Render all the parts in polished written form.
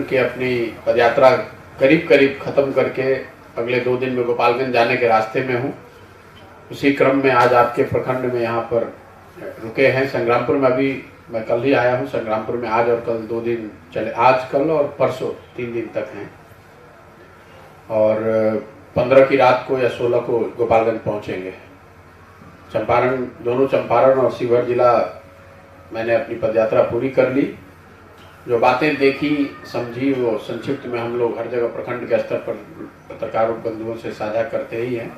के अपनी पदयात्रा करीब करीब ख़त्म करके अगले 2 दिन में गोपालगंज जाने के रास्ते में हूँ। उसी क्रम में आज आपके प्रखंड में यहाँ पर रुके हैं। संग्रामपुर में अभी मैं कल ही आया हूँ। संग्रामपुर में आज और कल 2 दिन चले, आज कल और परसों 3 दिन तक हैं, और 15 की रात को या 16 को गोपालगंज पहुँचेंगे। चंपारण, दोनों चंपारण और शिवहर जिला मैंने अपनी पदयात्रा पूरी कर ली। जो बातें देखी समझी वो संक्षिप्त में हम लोग हर जगह प्रखंड के स्तर पर पत्रकारों बंधुओं से साझा करते ही हैं।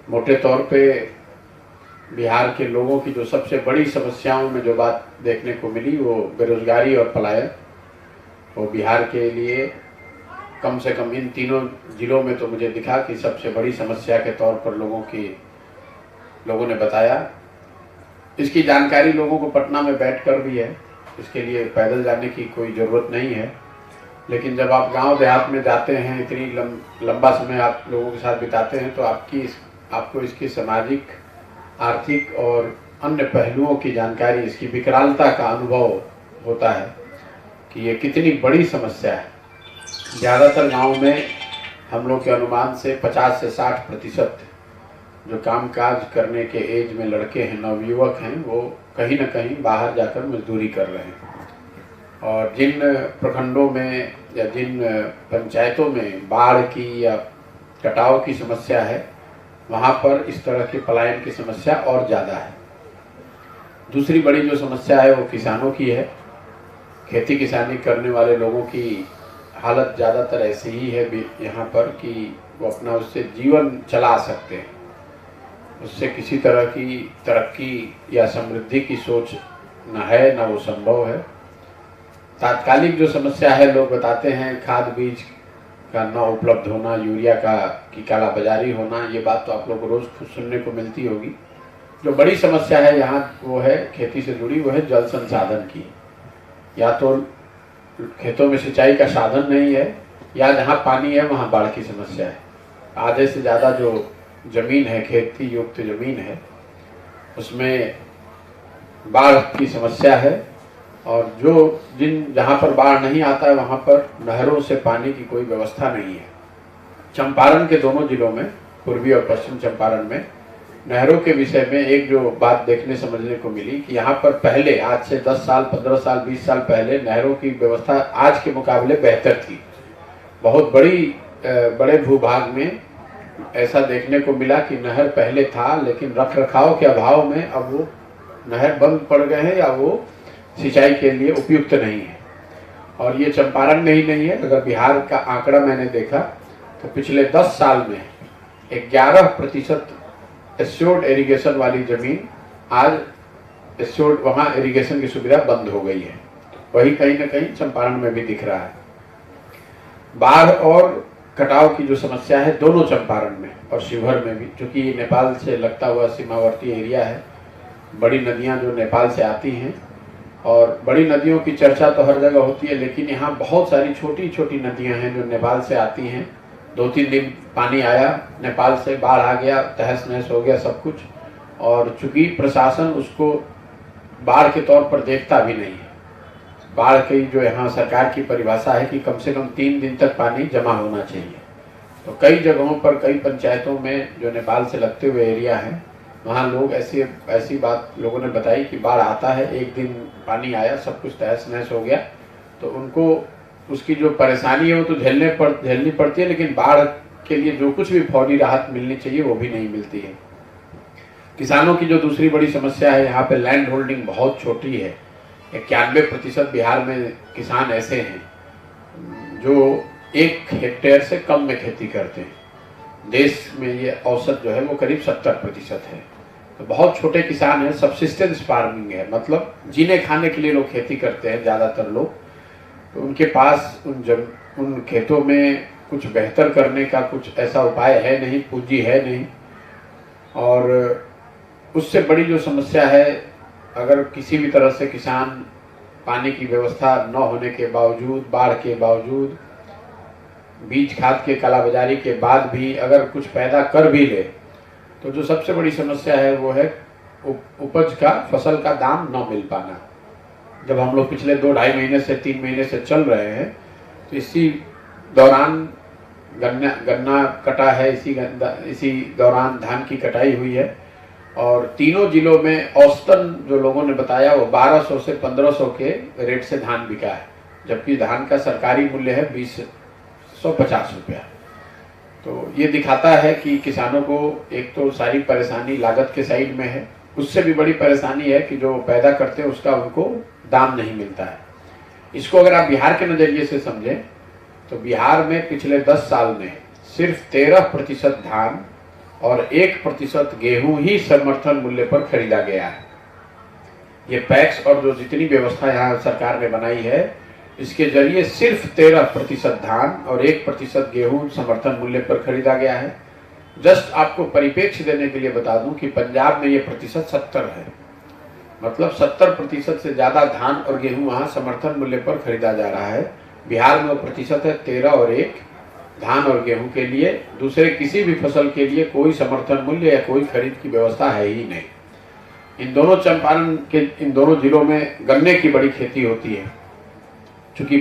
मोटे तौर पे बिहार के लोगों की जो सबसे बड़ी समस्याओं में जो बात देखने को मिली वो बेरोजगारी और पलायन। वो बिहार के लिए कम से कम इन तीनों जिलों में तो मुझे दिखा कि सबसे बड़ी समस्या के तौर पर लोगों ने बताया। इसकी जानकारी लोगों को पटना में बैठकर भी है, इसके लिए पैदल जाने की कोई ज़रूरत नहीं है। लेकिन जब आप गांव देहात में जाते हैं, इतनी लंबा समय आप लोगों के साथ बिताते हैं, तो आपको इसकी सामाजिक, आर्थिक और अन्य पहलुओं की जानकारी, इसकी विकरालता का अनुभव होता है कि ये कितनी बड़ी समस्या है। ज़्यादातर गाँव में हम लोग के अनुमान से 50 से 60% जो कामकाज करने के एज में लड़के हैं, नवयुवक हैं, वो कहीं ना कहीं बाहर जाकर मजदूरी कर रहे हैं। और जिन प्रखंडों में या जिन पंचायतों में बाढ़ की या कटाव की समस्या है, वहाँ पर इस तरह के पलायन की समस्या और ज़्यादा है। दूसरी बड़ी जो समस्या है वो किसानों की है। खेती किसानी करने वाले लोगों की हालत ज़्यादातर ऐसी ही है यहाँ पर कि वो अपना उससे जीवन चला सकते हैं, उससे किसी तरह की तरक्की या समृद्धि की सोच न है, न वो संभव है। तात्कालिक जो समस्या है, लोग बताते हैं खाद बीज का न उपलब्ध होना, यूरिया की कालाबाजारी होना, ये बात तो आप लोग को रोज़ खुद सुनने को मिलती होगी। जो बड़ी समस्या है यहाँ वो है खेती से जुड़ी, वो है जल संसाधन की। या तो खेतों में सिंचाई का साधन नहीं है, या जहाँ पानी है वहाँ बाढ़ की समस्या है। आधे से ज़्यादा जो जमीन है, खेती युक्त जमीन है, उसमें बाढ़ की समस्या है। और जहाँ पर बाढ़ नहीं आता है वहाँ पर नहरों से पानी की कोई व्यवस्था नहीं है। चंपारण के दोनों जिलों में, पूर्वी और पश्चिम चंपारण में, नहरों के विषय में एक जो बात देखने समझने को मिली कि यहाँ पर पहले, आज से 10 साल, 15 साल, 20 साल पहले नहरों की व्यवस्था आज के मुकाबले बेहतर थी। बहुत बड़े भूभाग में ऐसा देखने को मिला कि नहर पहले था, लेकिन रख रखाव के अभाव में अब वो नहर बंद पड़ गए हैं या वो सिंचाई के लिए उपयुक्त नहीं है। और ये चंपारण में ही नहीं है, अगर बिहार का आंकड़ा मैंने देखा तो पिछले 10 साल में 11% एस्योर्ड इरिगेशन वाली जमीन आज एस्योर्ड, वहाँ इरिगेशन की सुविधा बंद हो गई है। वही कहीं ना कहीं चंपारण में भी दिख रहा है। बाढ़ और कटाव की जो समस्या है दोनों चंपारण में और शिवहर में भी, क्योंकि ये नेपाल से लगता हुआ सीमावर्ती एरिया है, बड़ी नदियां जो नेपाल से आती हैं, और बड़ी नदियों की चर्चा तो हर जगह होती है, लेकिन यहाँ बहुत सारी छोटी छोटी नदियां हैं जो नेपाल से आती हैं। 2-3 दिन पानी आया नेपाल से, बाढ़ आ गया, तहस नहस हो गया सब कुछ। और चूंकि प्रशासन उसको बाढ़ के तौर पर देखता भी नहीं है। बाढ़ की जो यहाँ सरकार की परिभाषा है कि कम से कम 3 दिन तक पानी जमा होना चाहिए। तो कई जगहों पर, कई पंचायतों में जो नेपाल से लगते हुए एरिया है, वहाँ लोग ऐसी बात लोगों ने बताई कि बाढ़ आता है, एक दिन पानी आया, सब कुछ तहस नहस हो गया, तो उनको उसकी जो परेशानी है वो तो झेलनी पड़ती है, लेकिन बाढ़ के लिए जो कुछ भी फौरी राहत मिलनी चाहिए वो भी नहीं मिलती है। किसानों की जो दूसरी बड़ी समस्या है, यहाँ पे लैंड होल्डिंग बहुत छोटी है। 91% बिहार में किसान ऐसे हैं जो 1 हेक्टेयर से कम में खेती करते हैं। देश में ये औसत जो है वो करीब 70% है। तो बहुत छोटे किसान हैं, सबसिस्टेंस फार्मिंग है, मतलब जीने खाने के लिए लोग खेती करते हैं ज़्यादातर लोग। तो उनके पास उन खेतों में कुछ बेहतर करने का कुछ ऐसा उपाय है नहीं, पूंजी है नहीं। और उससे बड़ी जो समस्या है, अगर किसी भी तरह से किसान पानी की व्यवस्था न होने के बावजूद, बाढ़ के बावजूद, बीज खाद के कालाबाजारी के बाद भी अगर कुछ पैदा कर भी ले, तो जो सबसे बड़ी समस्या है वो है उपज का, फसल का दाम न मिल पाना। जब हम लोग पिछले 2-2.5 महीने से 3 महीने से चल रहे हैं, तो इसी दौरान गन्ना कटा है, इसी दौरान धान की कटाई हुई है। और तीनों जिलों में औसतन जो लोगों ने बताया वो 1200 से 1500 के रेट से धान बिका है, जबकि धान का सरकारी मूल्य है 2050 रुपया। तो ये दिखाता है कि किसानों को एक तो सारी परेशानी लागत के साइड में है, उससे भी बड़ी परेशानी है कि जो पैदा करते हैं उसका उनको दाम नहीं मिलता है। इसको अगर आप बिहार के नज़रिए से समझें तो बिहार में पिछले 10 साल में सिर्फ 13% धान और 1% गेहूं ही समर्थन मूल्य पर खरीदा गया है। ये पैक्स और जो जितनी व्यवस्था यहाँ सरकार ने बनाई है, इसके जरिए सिर्फ 13% धान और 1% गेहूं समर्थन मूल्य पर खरीदा गया है। जस्ट आपको परिप्रेक्ष्य देने के लिए बता दूं कि पंजाब में ये प्रतिशत 70 है, मतलब 70% से ज़्यादा धान और गेहूं वहाँ समर्थन मूल्य पर खरीदा जा रहा है। बिहार में वो प्रतिशत है 13 और 1 धान और गेहूं के लिए। दूसरे किसी भी फसल के लिए कोई समर्थन मूल्य या कोई खरीद की व्यवस्था है ही नहीं। इन दोनों चंपारण के इन दोनों जिलों में गन्ने की बड़ी खेती होती है, चूँकि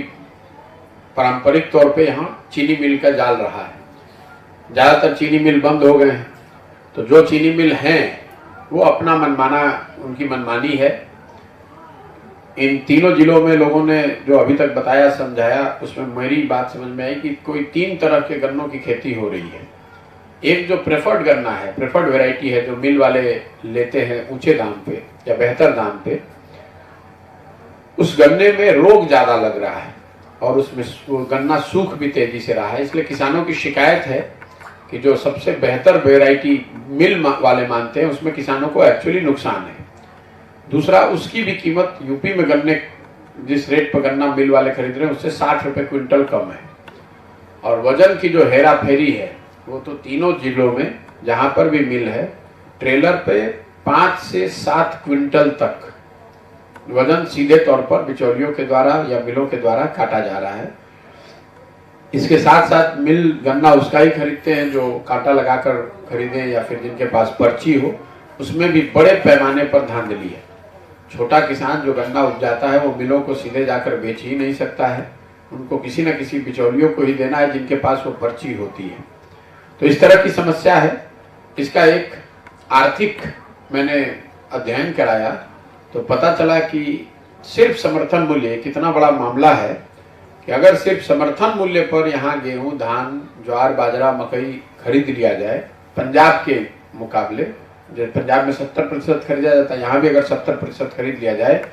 पारंपरिक तौर पे यहाँ चीनी मिल का जाल रहा है। ज़्यादातर चीनी मिल बंद हो गए हैं, तो जो चीनी मिल हैं वो अपना मनमाना, उनकी मनमानी है। इन तीनों जिलों में लोगों ने जो अभी तक बताया समझाया, उसमें मेरी बात समझ में आई कि कोई 3 तरह के गन्नों की खेती हो रही है। एक जो प्रेफर्ड गन्ना है, प्रेफर्ड वैरायटी है, जो मिल वाले लेते हैं ऊंचे दाम पे या बेहतर दाम पे, उस गन्ने में रोग ज़्यादा लग रहा है और उसमें गन्ना सूख भी तेजी से रहा है। इसलिए किसानों की शिकायत है कि जो सबसे बेहतर वैरायटी मिल वाले मानते हैं, उसमें किसानों को एक्चुअली नुकसान है। दूसरा, उसकी भी कीमत यूपी में गन्ने जिस रेट पर गन्ना मिल वाले खरीद रहे हैं उससे 60 रुपये क्विंटल कम है। और वजन की जो हेरा फेरी है वो तो तीनों जिलों में जहाँ पर भी मिल है, ट्रेलर पे 5 से 7 क्विंटल तक वजन सीधे तौर पर बिचौलियों के द्वारा या मिलों के द्वारा काटा जा रहा है। इसके साथ साथ मिल गन्ना उसका ही खरीदते हैं जो कांटा लगाकर खरीदें या फिर जिनके पास पर्ची हो, उसमें भी बड़े पैमाने पर धांधली है। छोटा किसान जो गन्ना उपजाता है वो मिलों को सीधे जाकर बेच ही नहीं सकता है, उनको किसी न किसी बिचौलियों को ही देना है जिनके पास वो पर्ची होती है। तो इस तरह की समस्या है। इसका एक आर्थिक मैंने अध्ययन कराया तो पता चला कि सिर्फ समर्थन मूल्य कितना बड़ा मामला है कि अगर सिर्फ समर्थन मूल्य पर यहाँ गेहूं, धान, ज्वार, बाजरा, मकई खरीद लिया जाए पंजाब के मुकाबले, जो पंजाब में 70% खरीदा जाता है, यहाँ भी अगर 70% खरीद लिया जाए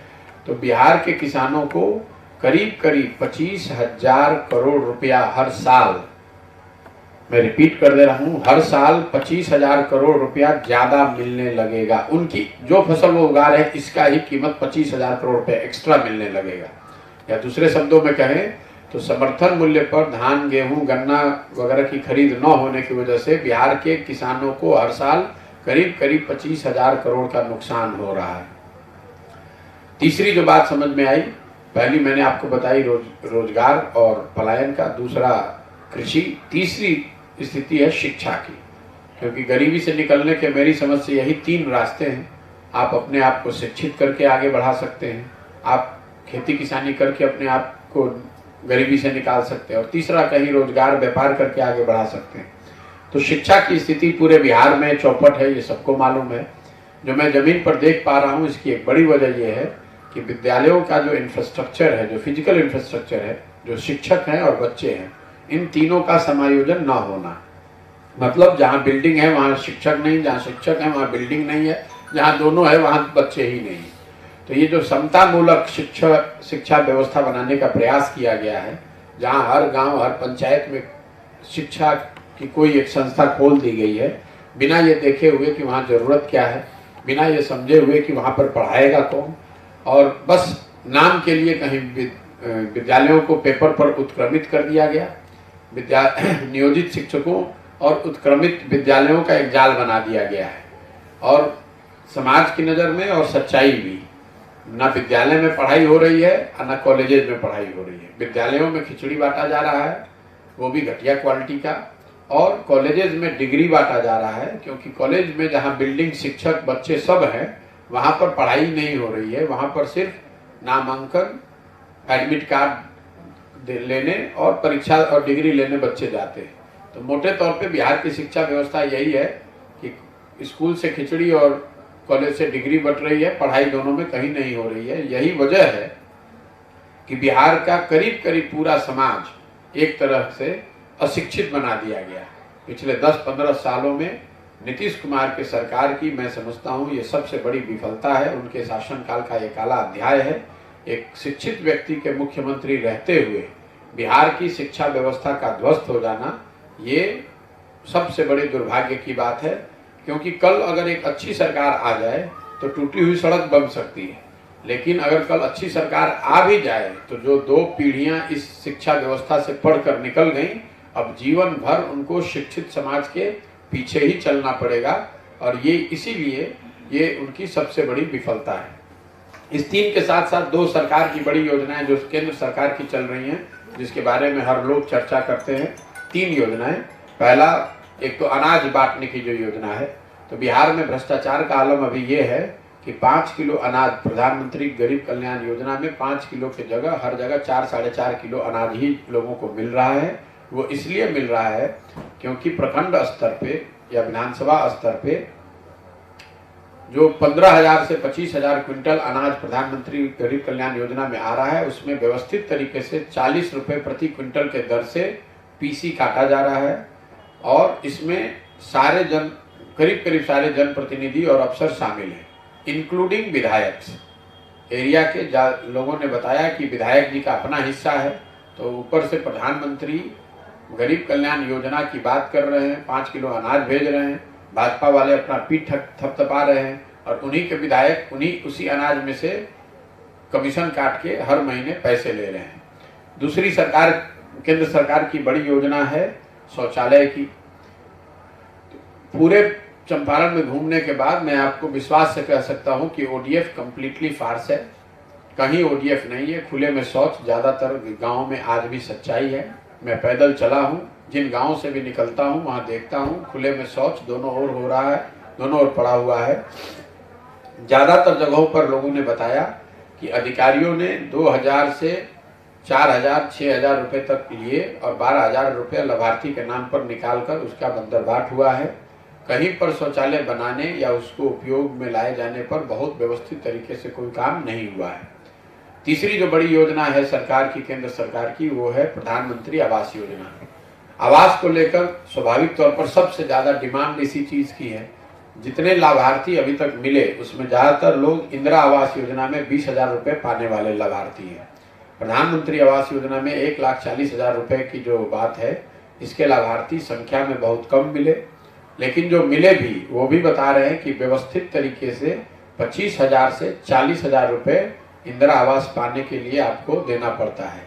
तो बिहार के किसानों को करीब करीब 25,000 करोड़ रुपया हर साल, मैं रिपीट कर दे रहा हूँ, हर साल 25,000 करोड़ रुपया ज्यादा मिलने लगेगा। उनकी जो फसल वो उगा रहे हैं इसका ही कीमत 25,000 करोड़ रुपया एक्स्ट्रा मिलने लगेगा। या दूसरे शब्दों में कहें तो समर्थन मूल्य पर धान, गेहूं, गन्ना वगैरह की खरीद न होने की वजह से बिहार के किसानों को हर साल करीब करीब 25,000 करोड़ का नुकसान हो रहा है। तीसरी जो बात समझ में आई, पहली मैंने आपको बताई रोजगार और पलायन का, दूसरा कृषि, तीसरी स्थिति है शिक्षा की। क्योंकि गरीबी से निकलने के मेरी समझ से यही 3 रास्ते हैं। आप अपने आप को शिक्षित करके आगे बढ़ा सकते हैं, आप खेती किसानी करके अपने आप को गरीबी से निकाल सकते हैं, और तीसरा कहीं रोजगार व्यापार करके आगे बढ़ा सकते हैं। तो शिक्षा की स्थिति पूरे बिहार में चौपट है, ये सबको मालूम है। जो मैं ज़मीन पर देख पा रहा हूँ इसकी एक बड़ी वजह यह है कि विद्यालयों का जो इंफ्रास्ट्रक्चर है, जो फिजिकल इंफ्रास्ट्रक्चर है, जो शिक्षक हैं और बच्चे हैं, इन तीनों का समायोजन ना होना। मतलब जहाँ बिल्डिंग है वहाँ शिक्षक नहीं, जहाँ शिक्षक है वहाँ बिल्डिंग नहीं है, जहाँ दोनों है वहाँ बच्चे ही नहीं। तो ये जो समतामूलक शिक्षा व्यवस्था बनाने का प्रयास किया गया है, जहाँ हर गांव, हर पंचायत में शिक्षा की कोई एक संस्था खोल दी गई है, बिना ये देखे हुए कि वहाँ ज़रूरत क्या है, बिना ये समझे हुए कि वहाँ पर पढ़ाएगा कौन, और बस नाम के लिए कहीं विद्यालयों को पेपर पर उत्क्रमित कर दिया गया। नियोजित शिक्षकों और उत्क्रमित विद्यालयों का एक जाल बना दिया गया है। और समाज की नज़र में और सच्चाई भी, ना विद्यालय में पढ़ाई हो रही है और ना कॉलेजेस में पढ़ाई हो रही है। विद्यालयों में खिचड़ी बांटा जा रहा है, वो भी घटिया क्वालिटी का, और कॉलेजेस में डिग्री बांटा जा रहा है। क्योंकि कॉलेज में जहाँ बिल्डिंग, शिक्षक, बच्चे सब हैं, वहाँ पर पढ़ाई नहीं हो रही है, वहाँ पर सिर्फ नामांकन, एडमिट कार्ड लेने और परीक्षा और डिग्री लेने बच्चे जाते हैं। तो मोटे तौर पे बिहार की शिक्षा व्यवस्था यही है कि स्कूल से खिचड़ी और कॉलेज से डिग्री बट रही है, पढ़ाई दोनों में कहीं नहीं हो रही है। यही वजह है कि बिहार का करीब करीब पूरा समाज एक तरह से अशिक्षित बना दिया गया। पिछले 10-15 सालों में नीतीश कुमार के सरकार की मैं समझता हूँ ये सबसे बड़ी विफलता है। उनके शासनकाल का ये काला अध्याय है। एक शिक्षित व्यक्ति के मुख्यमंत्री रहते हुए बिहार की शिक्षा व्यवस्था का ध्वस्त हो जाना ये सबसे बड़े दुर्भाग्य की बात है, क्योंकि कल अगर एक अच्छी सरकार आ जाए तो टूटी हुई सड़क बन सकती है, लेकिन अगर कल अच्छी सरकार आ भी जाए तो जो 2 पीढ़ियां इस शिक्षा व्यवस्था से पढ़कर निकल गई, अब जीवन भर उनको शिक्षित समाज के पीछे ही चलना पड़ेगा। और ये इसीलिए ये उनकी सबसे बड़ी विफलता है। इस 3 के साथ साथ 2 सरकार की बड़ी योजनाएं जो केंद्र सरकार की चल रही हैं, जिसके बारे में हर लोग चर्चा करते हैं। 3 योजनाएं। पहला, एक तो अनाज बांटने की जो योजना है, तो बिहार में भ्रष्टाचार का आलम अभी ये है कि 5 किलो अनाज, प्रधानमंत्री गरीब कल्याण योजना में 5 किलो की जगह हर जगह 4-4.5 किलो अनाज ही लोगों को मिल रहा है। वो इसलिए मिल रहा है क्योंकि प्रखंड स्तर पे या विधानसभा स्तर पे जो 15,000 से 25,000 क्विंटल अनाज प्रधानमंत्री गरीब कल्याण योजना में आ रहा है, उसमें व्यवस्थित तरीके से 40 रुपए प्रति क्विंटल के दर से पीसी काटा जा रहा है। और इसमें करीब करीब सारे जनप्रतिनिधि और अफसर शामिल हैं, इंक्लूडिंग विधायक। एरिया के लोगों ने बताया कि विधायक जी का अपना हिस्सा है। तो ऊपर से प्रधानमंत्री गरीब कल्याण योजना की बात कर रहे हैं, 5 किलो अनाज भेज रहे हैं, भाजपा वाले अपना पीठ थपथपा रहे हैं और उन्हीं के विधायक उसी अनाज में से कमीशन काट के हर महीने पैसे ले रहे हैं। दूसरी सरकार, केंद्र सरकार की बड़ी योजना है शौचालय की। पूरे चंपारण में घूमने के बाद मैं आपको विश्वास से कह सकता हूं कि ओडीएफ कंप्लीटली फार्स है। कहीं ओडीएफ नहीं है। खुले में शौच ज्यादातर गाँव में आज भी सच्चाई है। मैं पैदल चला हूँ, जिन गाँव से भी निकलता हूँ वहाँ देखता हूँ खुले में शौच दोनों ओर हो रहा है, दोनों ओर पड़ा हुआ है। ज़्यादातर जगहों पर लोगों ने बताया कि अधिकारियों ने 2,000 से 4,000, 6,000 रुपये तक लिए और 12,000 रुपये लाभार्थी के नाम पर निकालकर उसका बंदरबाट हुआ है। कहीं पर शौचालय बनाने या उसको उपयोग में लाए जाने पर बहुत व्यवस्थित तरीके से कोई काम नहीं हुआ है। तीसरी जो बड़ी योजना है सरकार की, केंद्र सरकार की, वो है प्रधानमंत्री आवास योजना। आवास को लेकर स्वाभाविक तौर पर सबसे ज्यादा डिमांड इसी चीज की है। जितने लाभार्थी अभी तक मिले उसमें ज्यादातर लोग इंदिरा आवास योजना में 20,000 रुपये पाने वाले लाभार्थी हैं। प्रधानमंत्री आवास योजना में 1,40,000 रुपये की जो बात है, इसके लाभार्थी संख्या में बहुत कम मिले, लेकिन जो मिले भी वो भी बता रहे हैं कि व्यवस्थित तरीके से 25,000 से 40,000 रुपये इंदिरा आवास पाने के लिए आपको देना पड़ता है।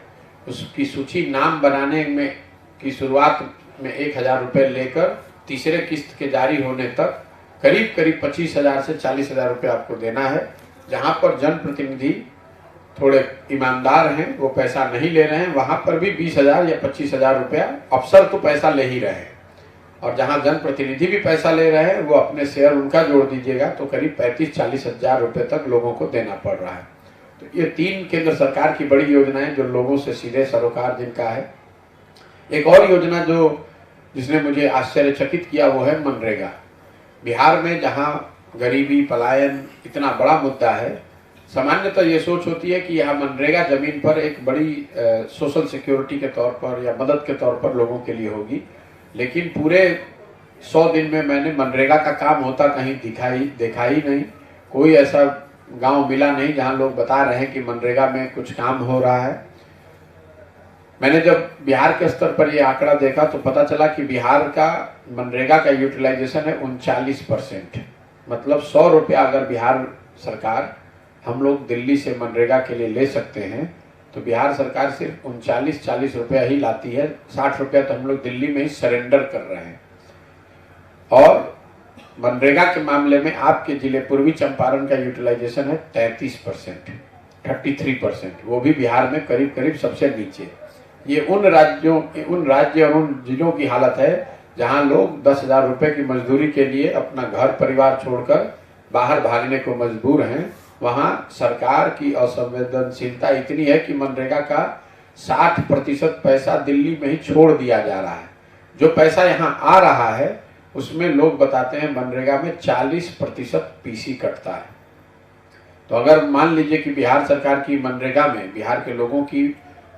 उसकी सूची नाम बनाने में की शुरुआत में 1,000 रुपये लेकर तीसरे किस्त के जारी होने तक करीब करीब 25,000 से 40,000 रुपये आपको देना है। जहां पर जनप्रतिनिधि थोड़े ईमानदार हैं, वो पैसा नहीं ले रहे हैं, वहां पर भी 20,000 या 25,000 रुपया अफसर तो पैसा ले ही रहे हैं। और जहां जनप्रतिनिधि भी पैसा ले रहे हैं वो अपने शेयर उनका जोड़ दीजिएगा तो करीब 35-40 हजार रुपये तक लोगों को देना पड़ रहा है। तो ये 3 केंद्र सरकार की बड़ी योजनाएं जो लोगों से सीधे सरोकार जिनका है। एक और योजना जिसने मुझे आश्चर्यचकित किया वो है मनरेगा। बिहार में जहां गरीबी, पलायन इतना बड़ा मुद्दा है, सामान्यतः ये सोच होती है कि यहाँ मनरेगा जमीन पर एक बड़ी सोशल सिक्योरिटी के तौर पर या मदद के तौर पर लोगों के लिए होगी, लेकिन पूरे 100 दिन में मैंने मनरेगा का काम होता कहीं देखा ही नहीं। कोई ऐसा गांव मिला नहीं जहां लोग बता रहे हैं कि मनरेगा में कुछ काम हो रहा है। मैंने जब बिहार के स्तर पर यह आंकड़ा देखा तो पता चला कि बिहार का मनरेगा का यूटिलाइजेशन है 39%। मतलब 100 रुपया अगर बिहार सरकार, हम लोग दिल्ली से मनरेगा के लिए ले सकते हैं, तो बिहार सरकार सिर्फ 39-40 रुपया ही लाती है। 60 रुपया तो हम लोग दिल्ली में ही सरेंडर कर रहे हैं। और मनरेगा के मामले में आपके जिले पूर्वी चंपारण का यूटिलाइजेशन है 33%, 33%, वो भी बिहार में करीब करीब सबसे नीचे। ये उन राज्य और उन जिलों की हालत है जहां लोग 10,000 रुपये की मजदूरी के लिए अपना घर परिवार छोड़कर बाहर भागने को मजबूर हैं। वहाँ सरकार की असंवेदनशीलता इतनी है कि मनरेगा का 60% पैसा दिल्ली में ही छोड़ दिया जा रहा है। जो पैसा यहाँ आ रहा है उसमें लोग बताते हैं मनरेगा में 40% पीसी कटता है। तो अगर मान लीजिए कि बिहार सरकार की मनरेगा में बिहार के लोगों की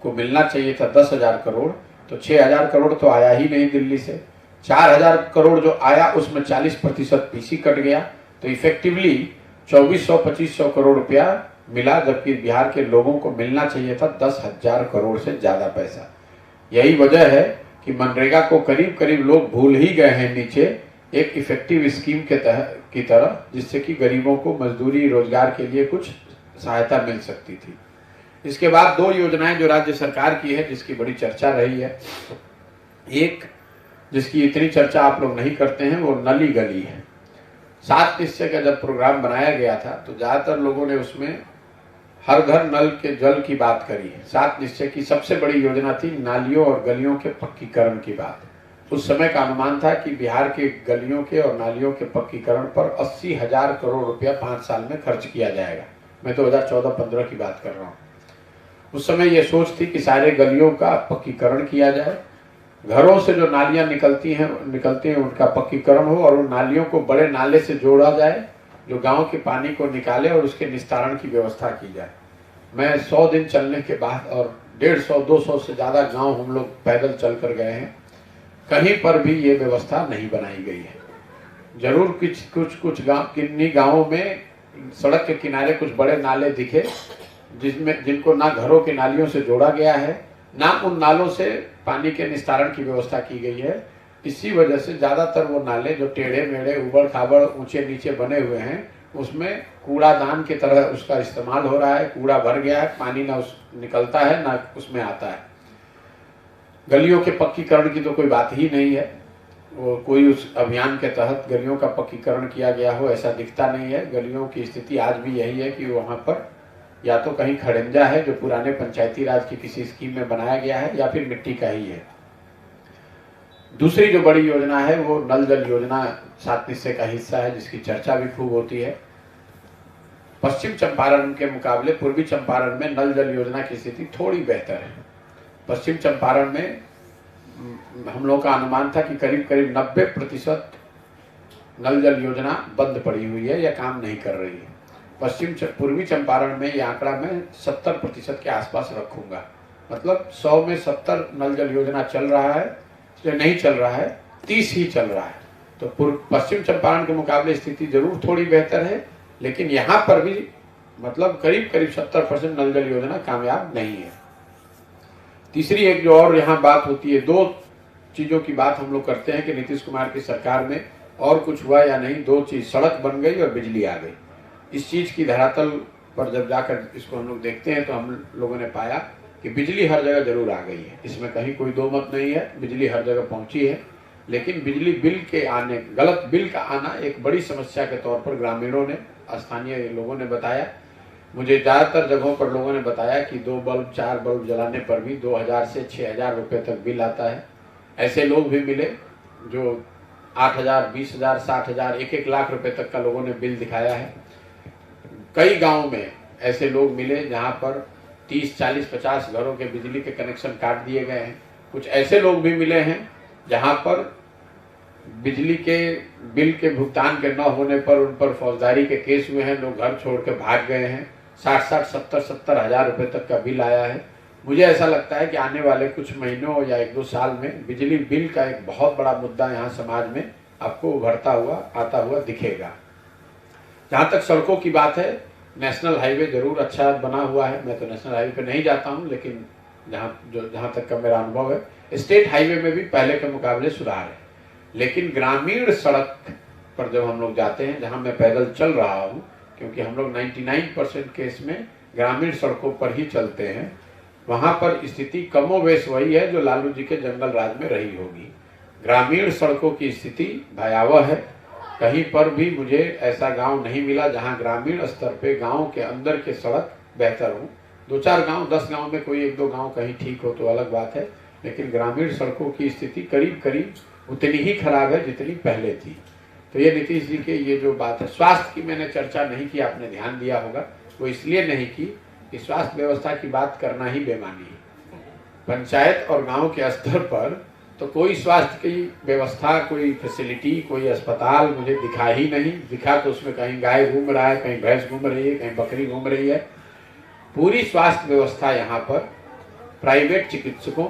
को मिलना चाहिए था 10,000 करोड़, तो 6,000 करोड़ तो आया ही नहीं दिल्ली से। 4,000 करोड़ जो आया उसमें 40% पीसी कट गया, तो इफेक्टिवली 2,400-2,500 करोड़ रुपया मिला, जबकि बिहार के लोगों को मिलना चाहिए था 10,000 करोड़ से ज्यादा पैसा। यही वजह है कि मनरेगा को करीब करीब लोग भूल ही गए हैं नीचे एक इफेक्टिव स्कीम की तरह, जिससे कि गरीबों को मजदूरी रोजगार के लिए कुछ सहायता मिल सकती थी। इसके बाद 2 योजनाएं जो राज्य सरकार की है जिसकी बड़ी चर्चा रही है, एक जिसकी इतनी चर्चा आप लोग नहीं करते हैं वो नली गली है। 7 निश्चय का जब प्रोग्राम बनाया गया था तो ज्यादातर लोगों ने उसमें हर घर नल के जल की बात करी है। 7 निश्चय की सबसे बड़ी योजना थी नालियों और गलियों के पक्कीकरण की बात। उस समय का अनुमान था कि बिहार के गलियों के और नालियों के पक्कीकरण पर 80,000 करोड़ रुपया 5 साल में खर्च किया जाएगा। मैं 2014-15 की बात कर रहा हूँ। उस समय ये सोच थी कि सारे गलियों का पक्कीकरण किया जाए, घरों से जो नालियां निकलती हैं उनका पक्कीकरण हो और उन नालियों को बड़े नाले से जोड़ा जाए जो गांव के पानी को निकाले और उसके निस्तारण की व्यवस्था की जाए। मैं 100 दिन चलने के बाद और 150-200 से ज्यादा गांव हम लोग पैदल चल कर गए हैं, कहीं पर भी ये व्यवस्था नहीं बनाई गई है। जरूर कुछ गांव किन्हीं गांवों में सड़क के किनारे कुछ बड़े नाले दिखे जिनको ना घरों के नालियों से जोड़ा गया है, ना उन नालों से पानी के निस्तारण की व्यवस्था की गई है। इसी वजह से ज्यादातर वो नाले जो टेढ़े मेढ़े उबड़ खाबड़ ऊंचे नीचे बने हुए हैं उसमें कूड़ादान की तरह उसका इस्तेमाल हो रहा है। कूड़ा भर गया है, पानी ना निकलता है ना उसमें आता है। गलियों के पक्कीकरण की तो कोई बात ही नहीं है, वो कोई उस अभियान के तहत गलियों का पक्कीकरण किया गया हो ऐसा दिखता नहीं है। गलियों की स्थिति आज भी यही है कि वहाँ पर या तो कहीं खड़ंजा है जो पुराने पंचायती राज की किसी स्कीम में बनाया गया है या फिर मिट्टी का ही है। दूसरी जो बड़ी योजना है वो नल जल योजना 7 निश्चय का हिस्सा है जिसकी चर्चा भी खूब होती है। पश्चिम चंपारण के मुकाबले पूर्वी चंपारण में नल जल योजना की स्थिति थोड़ी बेहतर है। पश्चिम चंपारण में हम लोग का अनुमान था कि करीब करीब 90% नल जल योजना बंद पड़ी हुई है या काम नहीं कर रही है। पूर्वी चंपारण में ये आंकड़ा मैं 70% के आसपास रखूंगा, मतलब 100 में 70 नल जल योजना चल रहा है, नहीं चल रहा है 30 ही चल रहा है। तो पश्चिम चंपारण के मुकाबले स्थिति जरूर थोड़ी बेहतर है, लेकिन यहाँ पर भी मतलब करीब करीब 70% नल जल योजना कामयाब नहीं है। तीसरी एक जो और यहाँ बात होती है, 2 चीजों की बात हम लोग करते हैं कि नीतीश कुमार की सरकार में और कुछ हुआ या नहीं। 2 चीज, सड़क बन गई और बिजली आ गई। इस चीज की धरातल पर जब जाकर इसको हम लोग देखते हैं तो हम लोगों ने पाया कि बिजली हर जगह जरूर आ गई है, इसमें कहीं कोई दो मत नहीं है, बिजली हर जगह पहुंची है। लेकिन बिजली बिल के आने, गलत बिल का आना एक बड़ी समस्या के तौर पर ग्रामीणों ने, स्थानीय लोगों ने बताया। मुझे ज्यादातर जगहों पर लोगों ने बताया कि 2 बल्ब 4 बल्ब जलाने पर भी 2,000 से 6,000 रुपए तक बिल आता है। ऐसे लोग भी मिले जो 8,000, 20,000, 60,000, 1-1 लाख रुपए तक का लोगों ने बिल दिखाया है। कई गांवों में ऐसे लोग मिले जहां पर 30, 40, 50 घरों के बिजली के कनेक्शन काट दिए गए हैं। कुछ ऐसे लोग भी मिले हैं जहां पर बिजली के बिल के भुगतान के न होने पर उन पर फौजदारी के केस हुए हैं, लोग घर छोड़ के भाग गए हैं। 60-60, 70-70 हजार रुपए तक का बिल आया है। मुझे ऐसा लगता है कि आने वाले कुछ महीनों या 1-2 साल में बिजली बिल का एक बहुत बड़ा मुद्दा यहाँ समाज में आपको उभरता हुआ आता हुआ दिखेगा। जहाँ तक सड़कों की बात है, नेशनल हाईवे जरूर अच्छा बना हुआ है। मैं तो नेशनल हाईवे पे नहीं जाता हूँ, लेकिन जहाँ तक का मेरा अनुभव है, स्टेट हाईवे में भी पहले के मुकाबले सुधार है। लेकिन ग्रामीण सड़क पर जब हम लोग जाते हैं, जहाँ मैं पैदल चल रहा हूँ, क्योंकि हम लोग 99% केस में ग्रामीण सड़कों पर ही चलते हैं, वहाँ पर स्थिति कमोवेश वही है जो लालू जी के जंगल राज में रही होगी। ग्रामीण सड़कों की स्थिति भयावह है। कहीं पर भी मुझे ऐसा गांव नहीं मिला जहां ग्रामीण स्तर पे गांव के अंदर के सड़क बेहतर हो। 2-4 गांव, 10 गांव में कोई 1-2 गांव कहीं ठीक हो तो अलग बात है, लेकिन ग्रामीण सड़कों की स्थिति करीब करीब उतनी ही खराब है जितनी पहले थी। तो ये नीतीश जी के ये जो बात है, स्वास्थ्य की मैंने चर्चा नहीं की, आपने ध्यान दिया होगा, वो इसलिए नहीं की कि स्वास्थ्य व्यवस्था की बात करना ही बेमानी है। पंचायत और गांव के स्तर पर तो कोई स्वास्थ्य की व्यवस्था, कोई फैसिलिटी, कोई अस्पताल मुझे दिखा ही नहीं। दिखा तो उसमें कहीं गाय घूम रहा है, कहीं भैंस घूम रही है, कहीं बकरी घूम रही है। पूरी स्वास्थ्य व्यवस्था यहाँ पर प्राइवेट चिकित्सकों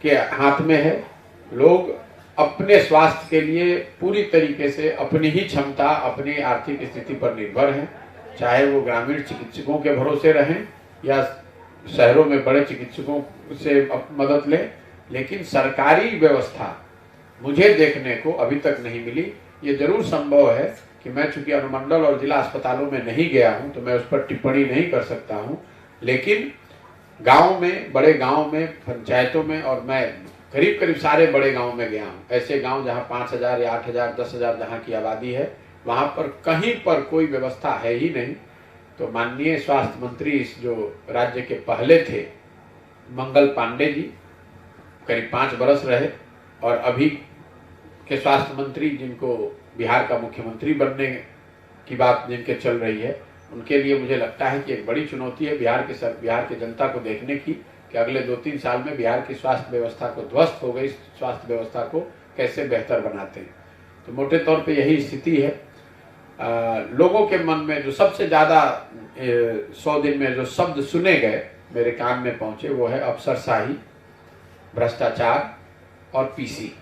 के हाथ में है। लोग अपने स्वास्थ्य के लिए पूरी तरीके से अपनी ही क्षमता, अपनी आर्थिक स्थिति पर निर्भर हैं, चाहे वो ग्रामीण चिकित्सकों के भरोसे रहें या शहरों में बड़े चिकित्सकों से मदद लें। लेकिन सरकारी व्यवस्था मुझे देखने को अभी तक नहीं मिली। ये जरूर संभव है कि मैं चूंकि अनुमंडल और जिला अस्पतालों में नहीं गया हूं तो मैं उस पर टिप्पणी नहीं कर सकता हूं, लेकिन गांव में, बड़े गांव में, पंचायतों में, और मैं करीब करीब सारे बड़े गांव में गया हूं। ऐसे गांव जहां 5,000 या 8,000, 10,000 जहां की आबादी है, वहां पर कहीं पर कोई व्यवस्था है ही नहीं। तो माननीय स्वास्थ्य मंत्री इस जो राज्य के पहले थे, मंगल पांडे जी, करीब 5 बरस रहे, और अभी के स्वास्थ्य मंत्री जिनको बिहार का मुख्यमंत्री बनने की बात जिनके चल रही है, उनके लिए मुझे लगता है कि एक बड़ी चुनौती है बिहार के जनता को देखने की कि अगले 2-3 साल में बिहार की स्वास्थ्य व्यवस्था को, ध्वस्त हो गई स्वास्थ्य व्यवस्था को कैसे बेहतर बनाते हैं। तो मोटे तौर पे यही स्थिति है। लोगों के मन में जो सबसे ज़्यादा 100 दिन में जो शब्द सुने गए, मेरे कान में पहुंचे, वो है अफसरशाही, भ्रष्टाचार और पीसी।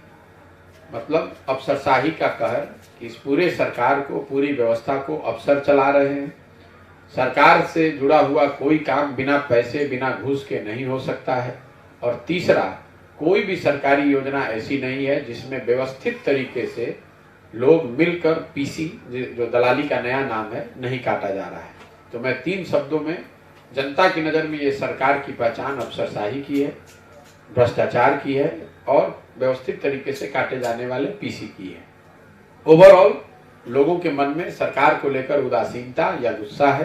मतलब अफसरशाही का कहर कि इस पूरे सरकार को, पूरी व्यवस्था को अफसर चला रहे हैं। सरकार से जुड़ा हुआ कोई काम बिना पैसे, बिना घूस के नहीं हो सकता है। और तीसरा, कोई भी सरकारी योजना ऐसी नहीं है जिसमें व्यवस्थित तरीके से लोग मिलकर पीसी, जो दलाली का नया नाम है, नहीं काटा जा रहा है। तो मैं 3 शब्दों में, जनता की नज़र में ये सरकार की पहचान अफसरशाही की है, भ्रष्टाचार की है और व्यवस्थित तरीके से काटे जाने वाले पीसी की है। ओवरऑल लोगों के मन में सरकार को लेकर उदासीनता या गुस्सा है।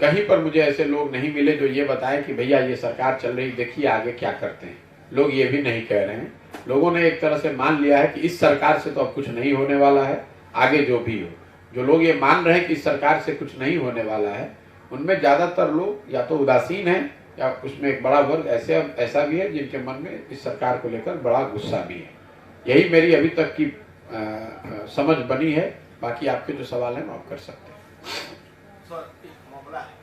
कहीं पर मुझे ऐसे लोग नहीं मिले जो ये बताएं कि भैया ये सरकार चल रही, देखिए आगे क्या करते हैं। लोग ये भी नहीं कह रहे हैं। लोगों ने एक तरह से मान लिया है कि इस सरकार से तो अब कुछ नहीं होने वाला है, आगे जो भी हो। जो लोग ये मान रहे हैं कि इस सरकार से कुछ नहीं होने वाला है, उनमें ज़्यादातर लोग या तो उदासीन हैं या उसमें एक बड़ा वर्ग ऐसा भी है जिनके मन में इस सरकार को लेकर बड़ा गुस्सा भी है। यही मेरी अभी तक की समझ बनी है। बाकी आपके जो सवाल हैं वो आप कर सकते हैं। सर, एक मामला है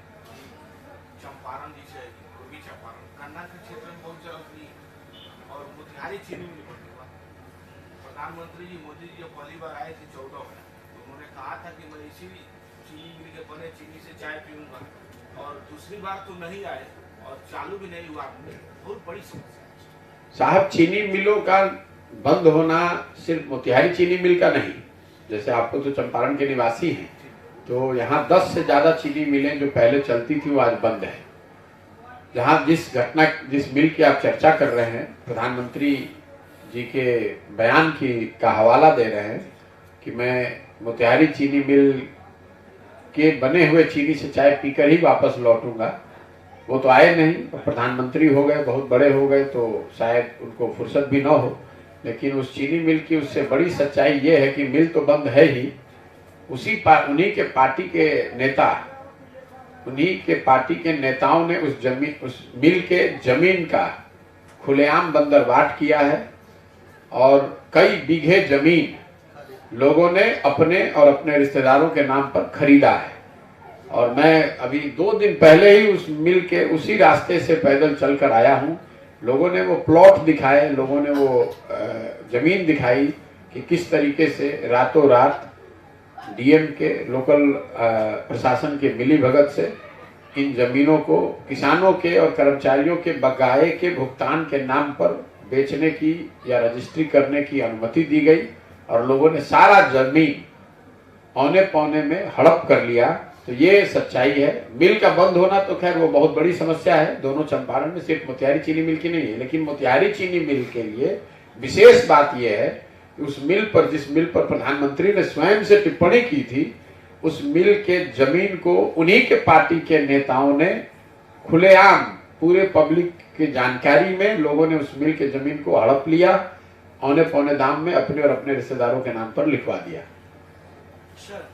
चंपारण जी से, पूर्वी चंपारण गन्ना के क्षेत्र में बहुत जगह और मोतिहारी चीनी मिल पर प्रधानमंत्री जी मोदी जी जब पहली बार आए थे 14 में, तो उन्होंने कहा था कि मैं इसी चीनी मिल के बने चीनी से चाय पीऊंगा, और दूसरी बार तो नहीं आए और चालू भी नहीं हुआ। बहुत बड़ी समस्या है साहब। चीनी मिलों का बंद होना सिर्फ मोतिहारी चीनी मिल का नहीं, जैसे आपको तो चंपारण के निवासी हैं, तो यहाँ 10 से ज़्यादा चीनी मिलें जो पहले चलती थी वो आज बंद है। जहाँ जिस मिल की आप चर्चा कर रहे हैं, प्रधानमंत्री जी के बयान का हवाला दे रहे हैं कि मैं मोतिहारी चीनी मिल के बने हुए चीनी से चाय पीकर ही वापस लौटूंगा। वो तो आए नहीं, प्रधानमंत्री हो गए, बहुत बड़े हो गए, तो शायद उनको फुर्सत भी न हो। लेकिन उस चीनी मिल की उससे बड़ी सच्चाई ये है कि मिल तो बंद है ही, उन्हीं के पार्टी के नेताओं ने उस मिल के जमीन का खुलेआम बंदरबाट किया है और कई बीघे जमीन लोगों ने अपने और अपने रिश्तेदारों के नाम पर खरीदा है। और मैं अभी 2 दिन पहले ही उस मिल के उसी रास्ते से पैदल चलकर आया हूँ। लोगों ने वो प्लॉट दिखाए, लोगों ने वो जमीन दिखाई कि किस तरीके से रातों रात डीएम के, लोकल प्रशासन के मिलीभगत से इन जमीनों को किसानों के और कर्मचारियों के बकाये के भुगतान के नाम पर बेचने की या रजिस्ट्री करने की अनुमति दी गई और लोगों ने सारा जमीन औने पौने में हड़प कर लिया। तो ये सच्चाई है। मिल का बंद होना तो खैर वो बहुत बड़ी समस्या है दोनों चंपारण में, सिर्फ मोतिहारी चीनी मिल की नहीं है। लेकिन मोतिहारी चीनी मिल के लिए विशेष बात यह है कि उस मिल पर, जिस मिल पर प्रधानमंत्री ने स्वयं से टिप्पणी की थी, उस मिल के जमीन को उन्हीं के पार्टी के नेताओं ने खुलेआम पूरे पब्लिक की जानकारी में लोगों ने उस मिल के जमीन को हड़प लिया औने पौने दाम में अपने और अपने रिश्तेदारों के नाम पर लिखवा दिया। सर,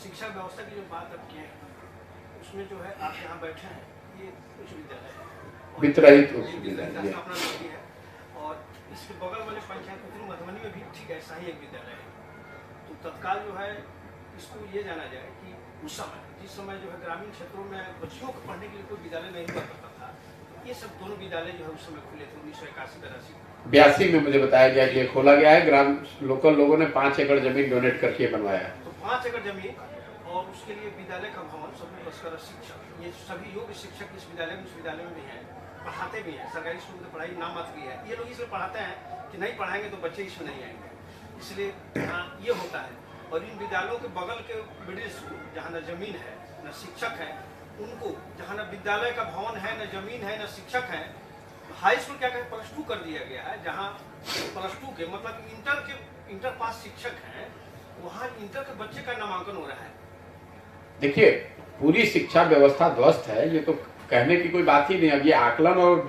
शिक्षा व्यवस्था की जो बात अब की है उसमें जो है आप यहाँ बैठे हैं, ये उच्च विद्यालय है, वित्त रहित उच्च वित्त विद्यालय का है। स्थापना लगी है और इसके बगल वाले पंचायत मधुबनी में भी ठीक ऐसा ही एक विद्यालय है। तो तत्काल जो है इसको ये जाना जाए कि उस समय जिस समय जो है ग्रामीण क्षेत्रों में बच्चियों को पढ़ने के लिए कोई विद्यालय नहीं हुआ करता था, तो ये सब दोनों विद्यालय जो है उस समय खुले थे 1981-82 में। 82 में मुझे बताया गया कि ये खोला गया है। ग्राम लोकल लोगों ने 5 एकड़ जमीन डोनेट करके बनवाया है। तो 5 एकड़ जमीन और उसके लिए विद्यालय का भवन, सभी बसकर शिक्षक, ये सभी योग्य शिक्षक इस विद्यालय में भी हैं, पढ़ाते भी हैं। सरकारी स्कूल में पढ़ाई नाम मात्र की है, ये लोग इसलिए पढ़ाते हैं कि नहीं पढ़ाएंगे तो बच्चे इसमें नहीं आएंगे, इसलिए ये होता है। और इन विद्यालयों के बगल के मिडिल स्कूल जहाँ न जमीन है न शिक्षक है, उनको जहाँ न विद्यालय का भवन है, न जमीन है, न शिक्षक है, हाई स्कूल क्या कहें +2 कर दिया गया है। जहाँ +2 के मतलब इंटर पास शिक्षक हैं, वहाँ इंटर के बच्चे का नामांकन हो रहा है। देखिए, पूरी शिक्षा व्यवस्था ध्वस्त है, ये तो कहने की कोई बात ही नहीं। अब ये आकलन और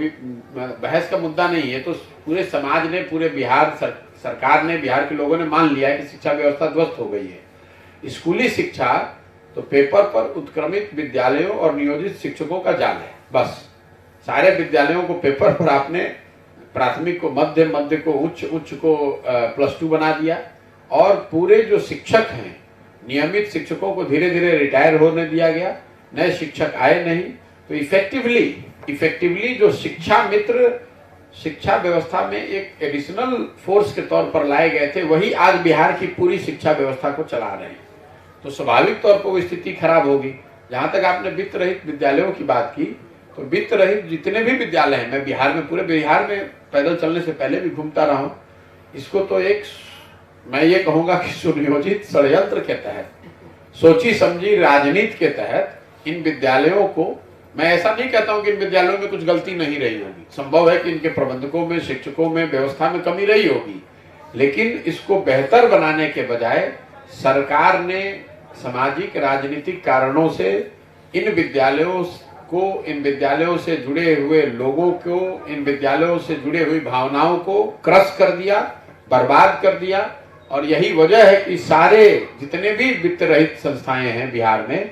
बहस का मुद्दा नहीं है, तो पूरे समाज ने, पूरे बिहार सरकार ने, बिहार के लोगों ने मान लिया है कि शिक्षा व्यवस्था ध्वस्त हो गई है। स्कूली शिक्षा तो पेपर पर उत्क्रमित विद्यालयों और नियोजित शिक्षकों का जाल है। बस सारे विद्यालयों को पेपर पर आपने प्राथमिक को मध्य, मध्य को उच्च, उच्च को +2 बना दिया और पूरे जो शिक्षक हैं, नियमित शिक्षकों को धीरे धीरे रिटायर होने दिया गया, नए शिक्षक आए नहीं। तो इफेक्टिवली जो शिक्षा मित्र शिक्षा व्यवस्था में एक एडिशनल फोर्स के तौर पर लाए गए थे, वही आज बिहार की पूरी शिक्षा व्यवस्था को चला रहे हैं। तो स्वाभाविक तौर पर वो स्थिति खराब होगी। जहां तक आपने वित्त रहित विद्यालयों की बात की, तो वित्त रहित जितने भी विद्यालय हैं, मैं बिहार में, पूरे बिहार में पैदल चलने से पहले भी घूमता रहा हूं, इसको तो एक, मैं ये कहूंगा कि सुनियोजित षड्यंत्र के तहत, सोची समझी राजनीति के तहत इन विद्यालयों को, मैं ऐसा नहीं कहता हूं कि इन विद्यालयों में कुछ गलती नहीं रही होगी, संभव है कि इनके प्रबंधकों में, शिक्षकों में, व्यवस्था में कमी रही होगी, लेकिन इसको बेहतर बनाने के बजाय सरकार ने सामाजिक राजनीतिक कारणों से इन विद्यालयों को, इन विद्यालयों से जुड़े हुए लोगों को, इन विद्यालयों से जुड़े हुई भावनाओं को क्रश कर दिया, बर्बाद कर दिया। और यही वजह है कि सारे जितने भी वित्त रहित संस्थाएं हैं बिहार में,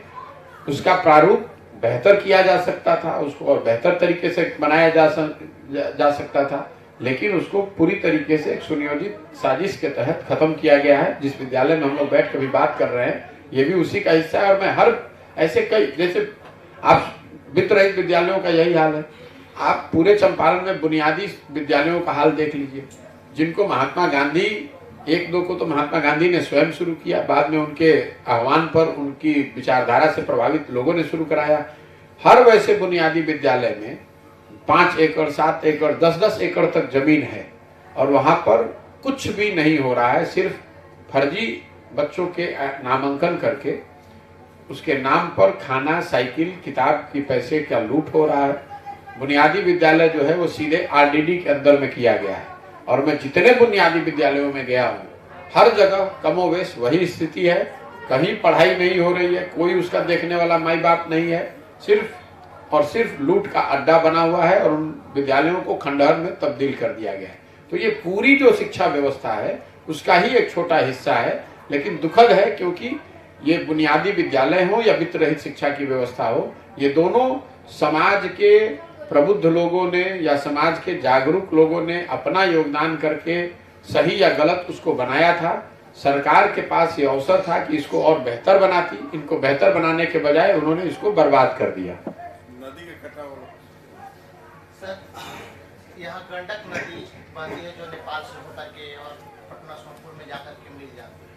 उसका प्रारूप बेहतर किया जा सकता था, उसको और बेहतर तरीके से बनाया जा सकता था, लेकिन उसको पूरी तरीके से एक सुनियोजित साजिश के तहत खत्म किया गया है। जिस विद्यालय में हम लोग बैठ कर भी बात कर रहे हैं, ये भी उसी का हिस्सा है। और मैं हर ऐसे कई, जैसे आप वित्त रहित विद्यालयों का यही हाल है। आप पूरे चंपारण में बुनियादी विद्यालयों का हाल देख लीजिए, जिनको महात्मा गांधी, 1-2 को तो महात्मा गांधी ने स्वयं शुरू किया, बाद में उनके आह्वान पर उनकी विचारधारा से प्रभावित लोगों ने शुरू कराया। हर वैसे बुनियादी विद्यालय में 5 एकड़, 7 एकड़, 10-10 एकड़ तक जमीन है और वहां पर कुछ भी नहीं हो रहा है। सिर्फ फर्जी बच्चों के नामांकन करके उसके नाम पर खाना, साइकिल, किताब की पैसे का लूट हो रहा है। बुनियादी विद्यालय जो है वो सीधे RDD के अंदर में किया गया है। और मैं जितने बुनियादी विद्यालयों में गया हूँ, हर जगह कमोवेश वही स्थिति है। कहीं पढ़ाई नहीं हो रही है, कोई उसका देखने वाला माई बाप नहीं है, सिर्फ और सिर्फ लूट का अड्डा बना हुआ है और उन विद्यालयों को खंडहर में तब्दील कर दिया गया है। तो ये पूरी जो शिक्षा व्यवस्था है उसका ही एक छोटा हिस्सा है, लेकिन दुखद है क्योंकि ये बुनियादी विद्यालय हो या वित्त रहित शिक्षा की व्यवस्था हो, ये दोनों समाज के प्रबुद्ध लोगों ने या समाज के जागरूक लोगों ने अपना योगदान करके सही या गलत उसको बनाया था। सरकार के पास ये अवसर था कि इसको और बेहतर बनाती, इनको बेहतर बनाने के बजाय उन्होंने इसको बर्बाद कर दिया। नदी के कटाव सर, यहाँ गंडक नदी बहती है जो नेपाल से होकर के और पटना सोनपुर में जाकर के मिल जाती है।